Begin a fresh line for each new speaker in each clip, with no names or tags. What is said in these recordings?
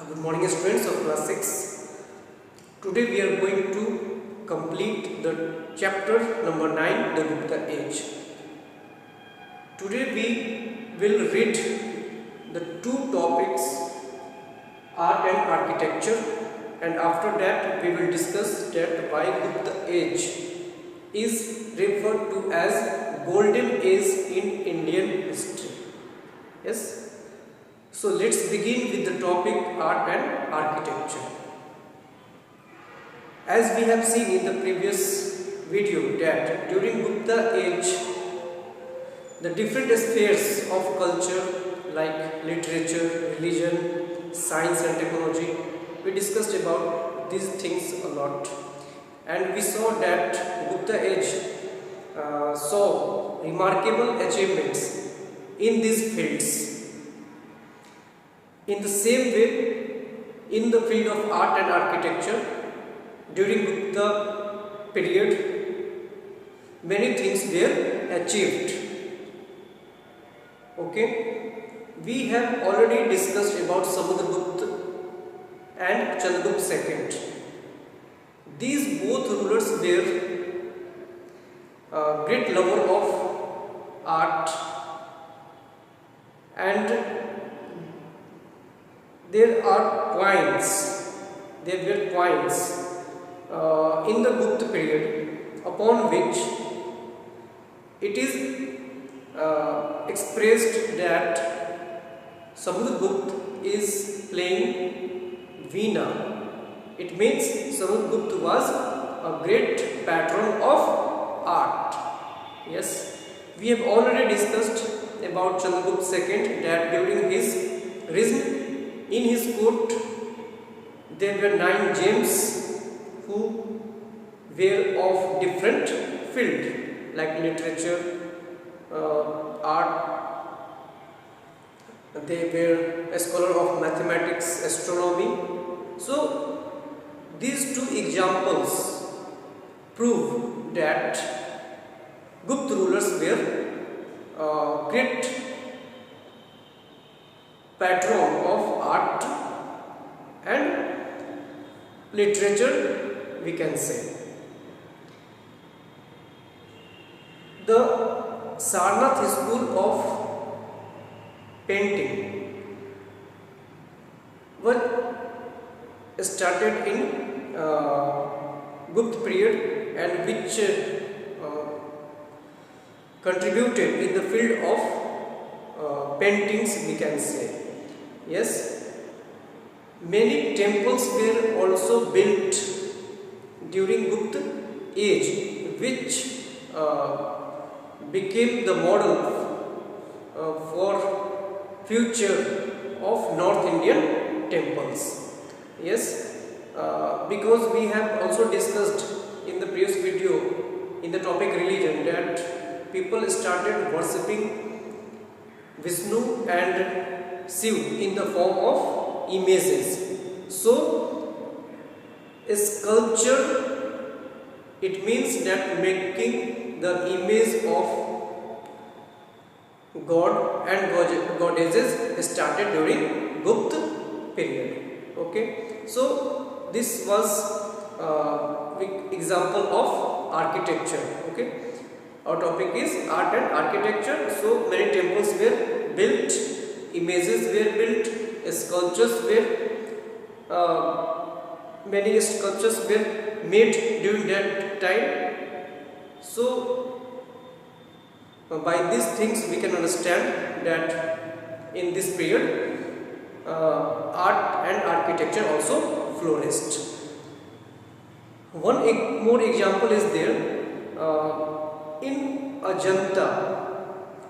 Good morning students of class 6. Today we are going to complete the chapter number 9, the Gupta age. Today we will read the two topics, art and architecture, and after that we will discuss that why Gupta age is referred to as golden age in Indian history. Yes. So let's begin with the topic art and architecture. As we have seen in the previous video that during Gupta age, the different spheres of culture like literature, religion, science and technology, we discussed about these things a lot. And we saw that Gupta age saw remarkable achievements in these fields. In the same way, in the field of art and architecture, during Gupta period, many things were achieved. Okay, we have already discussed about Samudragupta and Chandragupta II. These both rulers were great lover of art, and there were coins in the Gupta period upon which it is expressed that Samudragupta is playing Veena. It means Samudragupta was a great patron of art. Yes, we have already discussed about Chandragupta II that during his reign in his court there were 9 gems who were of different field like literature, art. They were a scholar of mathematics, astronomy. So these two examples prove that Gupta rulers were great patron of art and literature, we can say. The Sarnath school of painting was started in Gupta period and which contributed in the field of paintings, we can say. Yes, many temples were also built during Gupta age, which became the model for future of North Indian temples. Yes, because we have also discussed in the previous video in the topic religion that people started worshipping Vishnu and Shiv in the form of images. So a sculpture, it means that making the image of God and goddesses started during Gupta period. Okay, so this was example of architecture. Okay, our topic is art and architecture. So many temples were built, images were built, sculptures many sculptures were made during that time. So by these things we can understand that in this period art and architecture also flourished. One more example is there in Ajanta.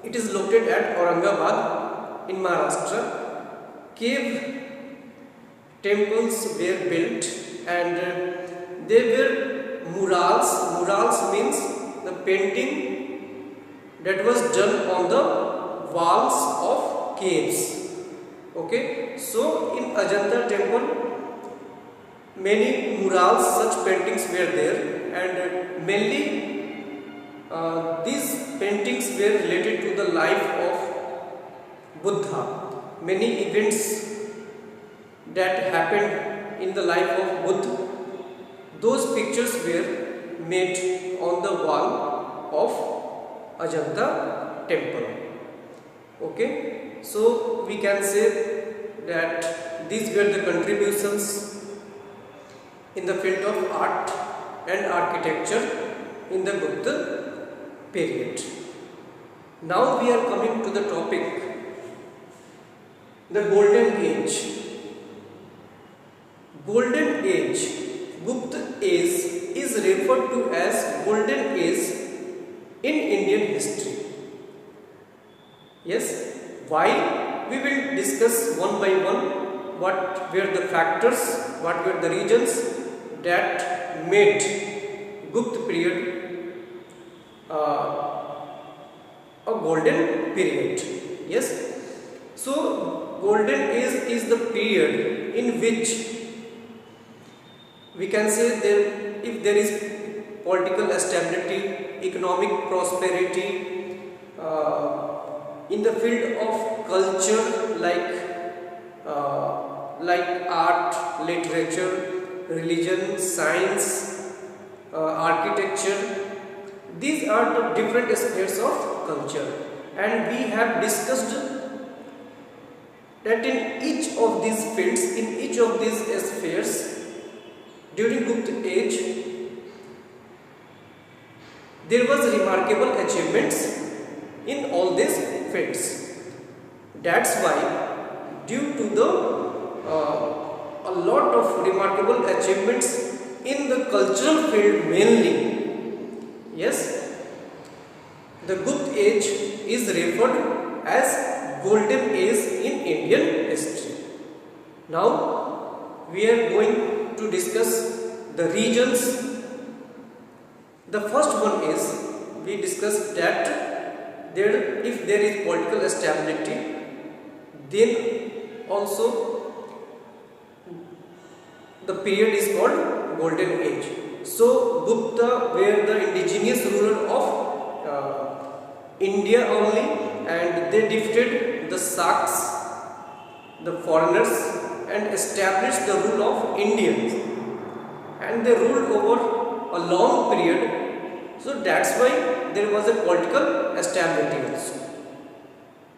It is located at Aurangabad in Maharashtra. Cave temples were built and there were murals. Murals means the painting that was done on the walls of caves. Okay, so in Ajanta temple many murals, such paintings were there, and mainly these paintings were related to the life of Buddha. Many events that happened in the life of Buddha, those pictures were made on the wall of Ajanta temple. Okay, so we can say that these were the contributions in the field of art and architecture in the Gupta period. Now we are coming to the topic, the Golden Age. Golden Age, Gupta Age is referred to as Golden Age in Indian history. Yes, why? We will discuss one by one what were the factors, what were the reasons that made Gupta period a golden period. Yes, so Golden Age is the period in which we can say if there is political stability, economic prosperity, in the field of culture like art, literature, religion, science, architecture. These are the different spheres of culture, and we have discussed that in each of these fields, in each of these spheres, during Gupta age, there was remarkable achievements in all these fields. That's why, due to the a lot of remarkable achievements in the cultural field mainly, yes, the Gupta age is referred as Golden Age in Indian history. Now we are going to discuss the regions. The first one is, we discussed that if there is political stability, then also the period is called Golden Age. So Gupta were the indigenous ruler of India only, and they defeated the Saks, the foreigners, and established the rule of Indians, and they ruled over a long period. So that's why there was a political stability also.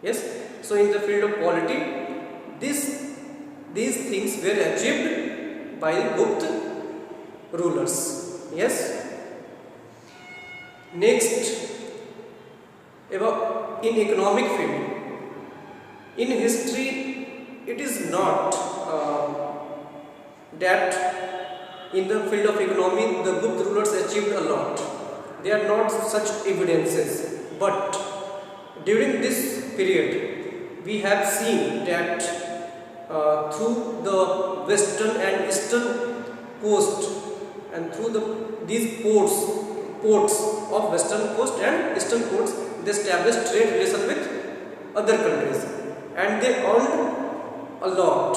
Yes, so in the field of polity, these things were achieved by the Gupta rulers. Yes. Next, about in economic field, in history, it is not that in the field of economy the Gupta rulers achieved a lot. There are not such evidences, but during this period we have seen that through the western and eastern coast, and through these ports of western coast and eastern coast, they established trade relation with other countries, and they earned a lot.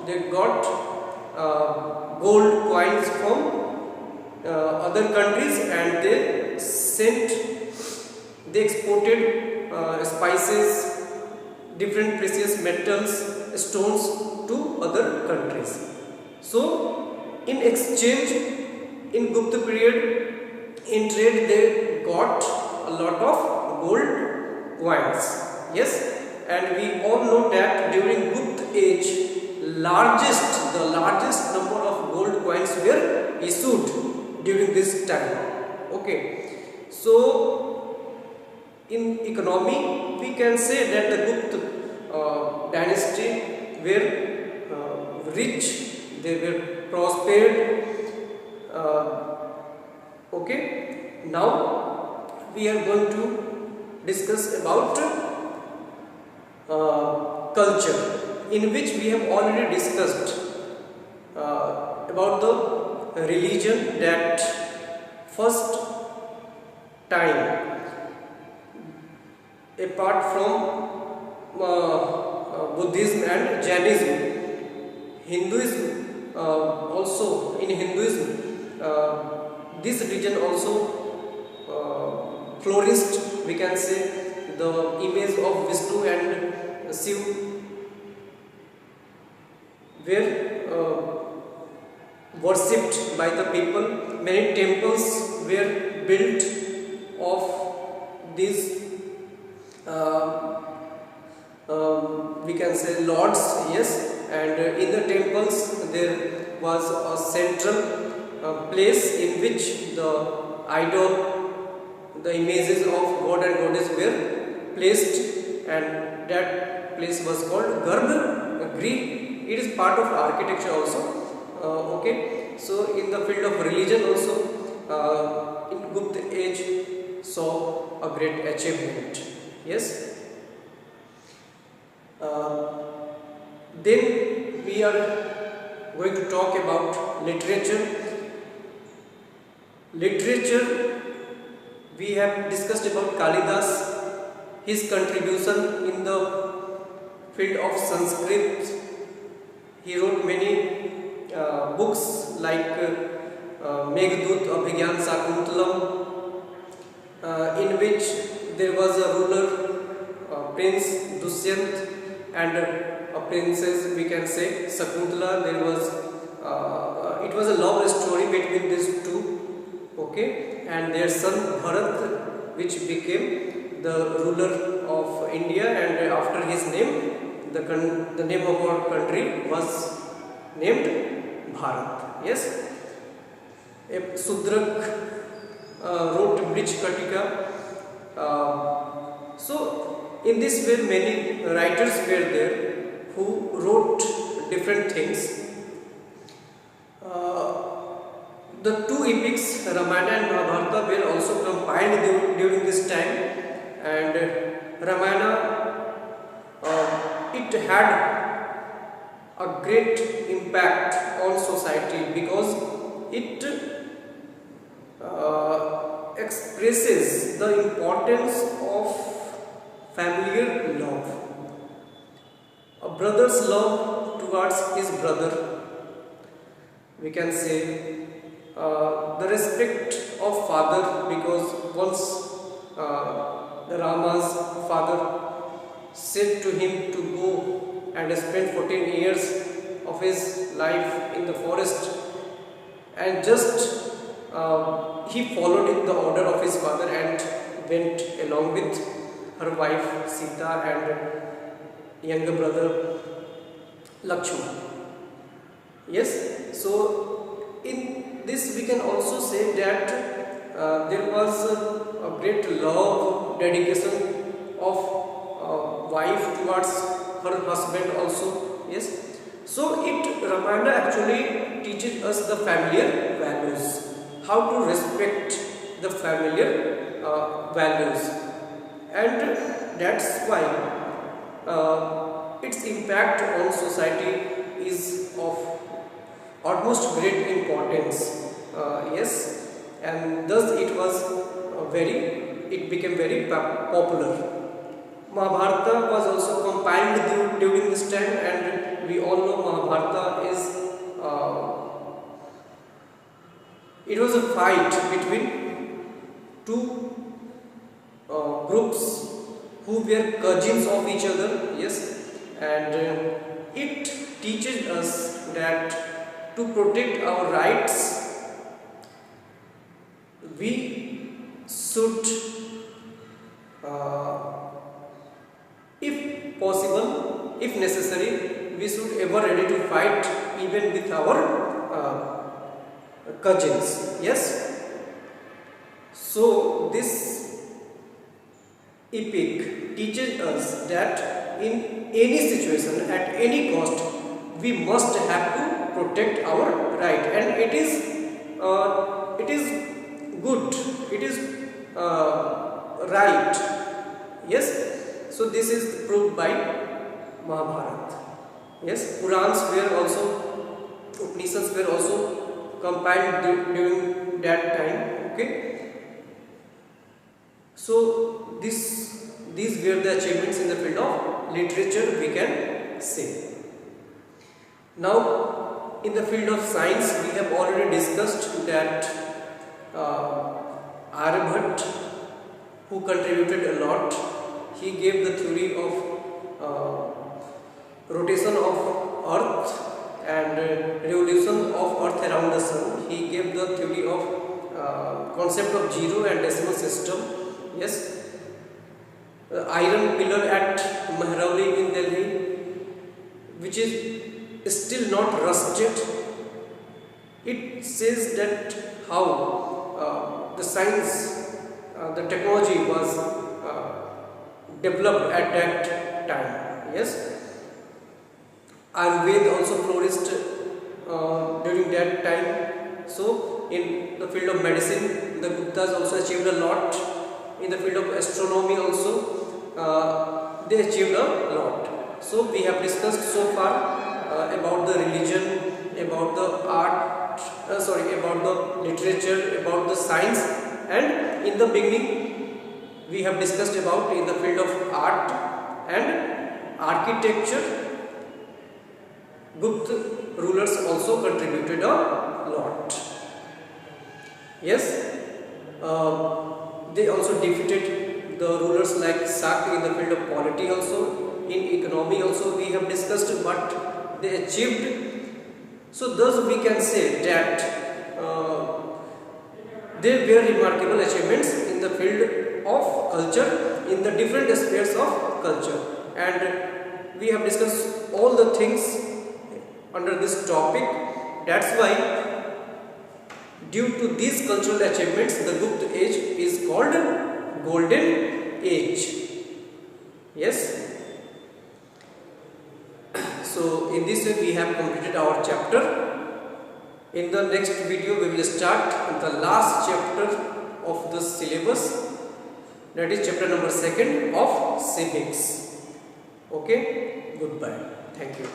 They got gold coins from other countries, and they exported spices, different precious metals, stones to other countries. So in exchange, in Gupta period, in trade, they got a lot of gold coins. Yes, and we all know that during Gupta age, the largest number of gold coins were issued during this time. Okay, so in economy, we can say that the Gupta dynasty were rich, they were prospered. Okay, now we are going to discuss about culture, in which we have already discussed about the religion, that first time, apart from Buddhism and Jainism, Hinduism also, in Hinduism this religion also flourished. We can say the image of Vishnu and Shiv were worshipped by the people. Many temples were built of these we can say lords, yes, and in the temples there was a central place in which the idol, the images of god and goddess were placed, and that place was called Garbhagriha. It is part of architecture also. Okay, so in the field of religion also, in Gupta age saw a great achievement. Yes. Then we are going to talk about literature. Literature, we have discussed about Kalidas, his contribution in the field of Sanskrit. He wrote many books like Meghdut, Abhigyan Shakuntalam, in which there was a ruler, Prince Dushyant, and a princess, we can say Shakuntala. There was it was a love story between these two, okay, and their son Bharat, which became the ruler of India, and after his name, the name of our country was named Bharat. Yes. Sudrak wrote Brij-Katika. So in this way many writers were there who wrote different things. The two epics, Ramayana and Mahabharata, were also compiled during this time, and Ramayana, it had a great impact on society because it expresses the importance of familiar love, a brother's love towards his brother, we can say the respect of father, because once Rama's father said to him to go and spend 14 years of his life in the forest, and just he followed in the order of his father and went along with her wife Sita and younger brother Lakshmana. Yes, so in this we can also say that there was a great love, dedication of wife towards her husband also. Yes, so Ramayana actually teaches us the familiar values, how to respect the familiar values, and that's why its impact on society is of utmost great importance. Yes, and thus it became very popular. Mahabharata was also compiled during this time, and we all know Mahabharata is it was a fight between two groups who were cousins of each other. Yes, and it teaches us that to protect our rights we should if possible, if necessary, we should ever ready to fight even with our cousins. Yes, so this epic teaches us that in any situation, at any cost, we must have to protect our right, and it is good, it is right. Yes, so this is proved by Mahabharata. Yes, Purans were also, Upanishads were also compiled during that time. Okay, so these were the achievements in the field of literature, we can say. Now in the field of science, we have already discussed that Aryabhatta, who contributed a lot, he gave the theory of rotation of earth, concept of zero and decimal system. Yes, iron pillar at Mehrauli in Delhi, which is still not rusted. It says that how the science, the technology was developed at that time. Yes, Ayurveda also flourished during that time. So in the field of medicine, the Guptas also achieved a lot. In the field of astronomy also, they achieved a lot. So we have discussed so far about the religion, about the art, about the literature, about the science, and in the beginning we have discussed about in the field of art and architecture. Gupta rulers also contributed a lot. Yes, they also defeated the rulers like Shaka in the field of polity also. In economy also we have discussed what they achieved. So thus we can say that they were remarkable achievements in the field of culture, in the different aspects of culture, and we have discussed all the things under this topic. That's why due to these cultural achievements, the Gupta age is called Golden Age. Yes. So in this way we have completed our chapter. In the next video we will start the last chapter of the syllabus, that is chapter number 2 of civics. Okay, goodbye. Thank you.